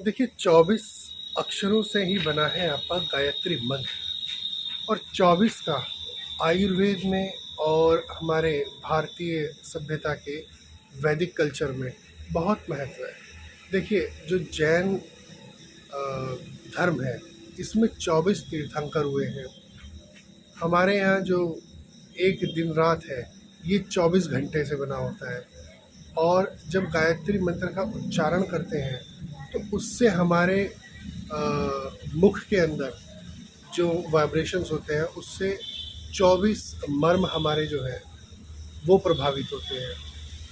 देखिए 24 अक्षरों से ही बना है आपका गायत्री मंत्र। और 24 का आयुर्वेद में और हमारे भारतीय सभ्यता के वैदिक कल्चर में बहुत महत्व है। देखिए जो जैन धर्म है इसमें 24 तीर्थंकर हुए हैं। हमारे यहाँ जो एक दिन रात है ये 24 घंटे से बना होता है। और जब गायत्री मंत्र का उच्चारण करते हैं तो उससे हमारे मुख के अंदर जो वाइब्रेशंस होते हैं उससे 24 मर्म हमारे जो हैं वो प्रभावित होते हैं।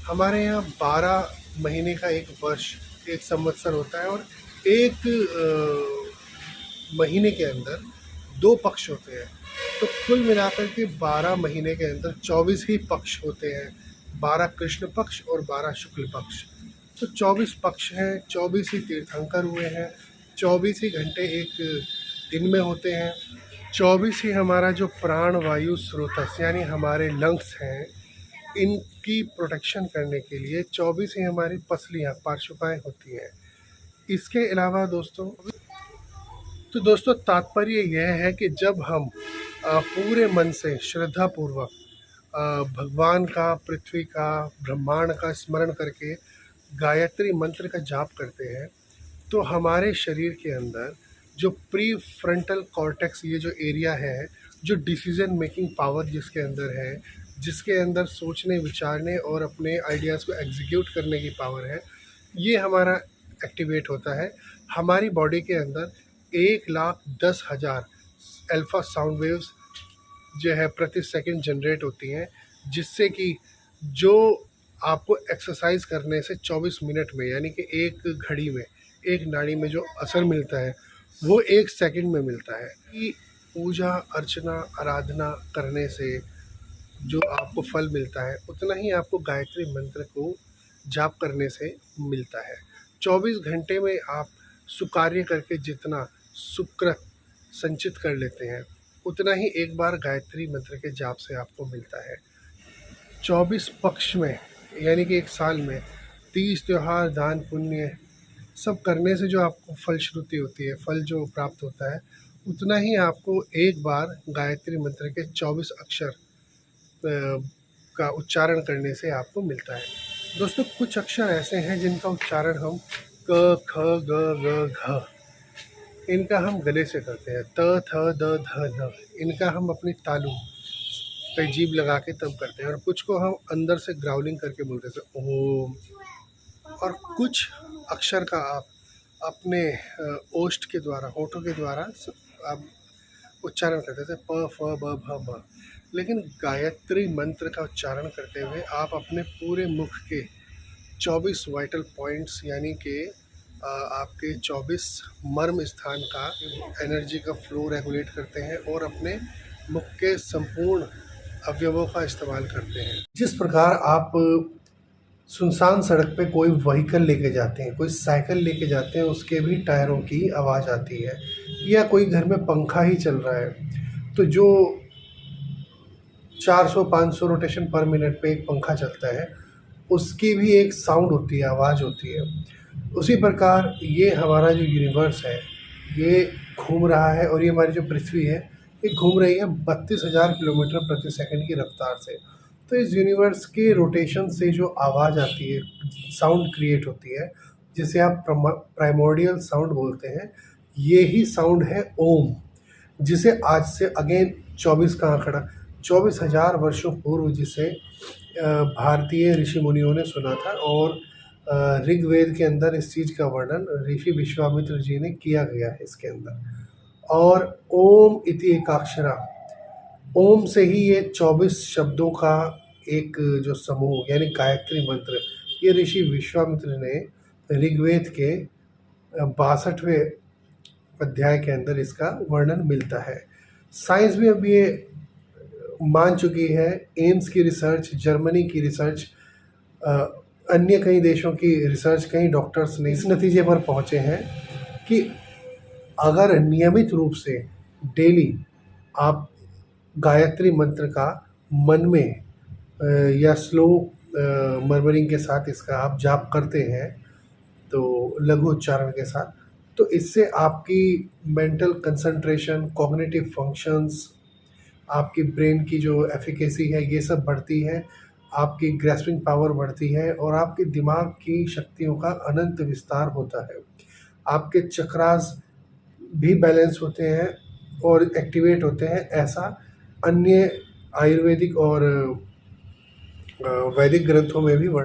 हमारे यहाँ 12 महीने का एक वर्ष, एक संवत्सर होता है और एक महीने के अंदर 2 पक्ष होते हैं। तो कुल मिलाकर के 12 महीने के अंदर 24 ही पक्ष होते हैं, 12 कृष्ण पक्ष और 12 शुक्ल पक्ष। तो 24 पक्ष हैं, 24 ही तीर्थंकर हुए हैं, 24 ही घंटे एक दिन में होते हैं। 24 ही हमारा जो प्राण वायु स्रोतस यानी हमारे लंग्स हैं इनकी प्रोटेक्शन करने के लिए 24 ही हमारी पसलियाँ पार्श्विकाएँ होती हैं। इसके अलावा दोस्तों तात्पर्य यह है कि जब हम पूरे मन से श्रद्धापूर्वक भगवान का, पृथ्वी का, ब्रह्मांड का स्मरण करके गायत्री मंत्र का जाप करते हैं तो हमारे शरीर के अंदर जो प्री फ्रंटल कॉर्टेक्स, ये जो एरिया है, जो डिसीजन मेकिंग पावर जिसके अंदर है, जिसके अंदर सोचने, विचारने और अपने आइडियाज़ को एग्जीक्यूट करने की पावर है, ये हमारा एक्टिवेट होता है। हमारी बॉडी के अंदर 1,10,000 अल्फ़ा साउंड वेव्स जो है प्रति सेकंड जनरेट होती हैं, जिससे कि जो आपको एक्सरसाइज करने से 24 मिनट में यानी कि एक घड़ी में, एक नाड़ी में जो असर मिलता है वो 1 सेकंड में मिलता है। कि पूजा अर्चना आराधना करने से जो आपको फल मिलता है उतना ही आपको गायत्री मंत्र को जाप करने से मिलता है। 24 घंटे में आप सुकार्य करके जितना सुकृत संचित कर लेते हैं उतना ही एक बार गायत्री मंत्र के जाप से आपको मिलता है। 24 पक्ष में यानी कि एक साल में 30 त्यौहार, दान पुण्य सब करने से जो आपको फलश्रुति होती है, फल जो प्राप्त होता है, उतना ही आपको एक बार गायत्री मंत्र के 24 अक्षर का उच्चारण करने से आपको मिलता है। दोस्तों कुछ अक्षर ऐसे हैं जिनका उच्चारण हम क, ख, ग, घ, घ इनका हम गले से करते हैं। त, थ, द, ध, न इनका हम अपनी तालू पे जीभ लगा के तब करते हैं। और कुछ को हम अंदर से ग्राउलिंग करके बोलते थे ओम। और कुछ अक्षर का आप अपने ओष्ठ के द्वारा, होठों के द्वारा आप उच्चारण करते थे प, फ, ब, भ, भ। लेकिन गायत्री मंत्र का उच्चारण करते हुए आप अपने पूरे मुख के 24 वाइटल पॉइंट्स यानी कि आपके 24 मर्म स्थान का एनर्जी का फ्लो रेगुलेट करते हैं और अपने मुख के संपूर्ण अवयवों का इस्तेमाल करते हैं। जिस प्रकार आप सुनसान सड़क पे कोई व्हीकल लेके जाते हैं, कोई साइकिल लेके जाते हैं, उसके भी टायरों की आवाज़ आती है, या कोई घर में पंखा ही चल रहा है तो जो 400-500 रोटेशन पर मिनट पे एक पंखा चलता है उसकी भी एक साउंड होती है, आवाज़ होती है। उसी प्रकार ये हमारा जो यूनिवर्स है ये घूम रहा है और ये हमारी जो पृथ्वी है ये घूम रही है 32,000 किलोमीटर प्रति सेकंड की रफ्तार से। तो इस यूनिवर्स के रोटेशन से जो आवाज़ आती है, साउंड क्रिएट होती है, जिसे आप प्राइमोर्डियल साउंड बोलते हैं, ये ही साउंड है ओम, जिसे आज से अगेन 24 का आंकड़ा 24,000 वर्षों पूर्व जिसे भारतीय ऋषि मुनियों ने सुना था। और ऋग्वेद के अंदर इस चीज़ का वर्णन ऋषि विश्वामित्र जी ने किया गया है इसके अंदर। और ओम इति एकाक्षरा, ओम से ही ये 24 शब्दों का एक जो समूह यानी गायत्री मंत्र, ये ऋषि विश्वामित्र ने ऋग्वेद के 62वें अध्याय के अंदर इसका वर्णन मिलता है। साइंस भी अब ये मान चुकी है, एम्स की रिसर्च, जर्मनी की रिसर्च, अन्य कई देशों की रिसर्च, कई डॉक्टर्स ने इस नतीजे पर पहुँचे हैं कि अगर नियमित रूप से डेली आप गायत्री मंत्र का मन में या स्लो मर्मरिंग के साथ इसका आप जाप करते हैं तो लघु उच्चारण के साथ, तो इससे आपकी मेंटल कंसंट्रेशन, कॉग्निटिव फंक्शंस, आपकी ब्रेन की जो एफिकेसी है ये सब बढ़ती है, आपकी ग्रैस्पिंग पावर बढ़ती है और आपके दिमाग की शक्तियों का अनंत विस्तार होता है। आपके चक्रास भी बैलेंस होते हैं और एक्टिवेट होते हैं। ऐसा अन्य आयुर्वेदिक और वैदिक ग्रंथों में भी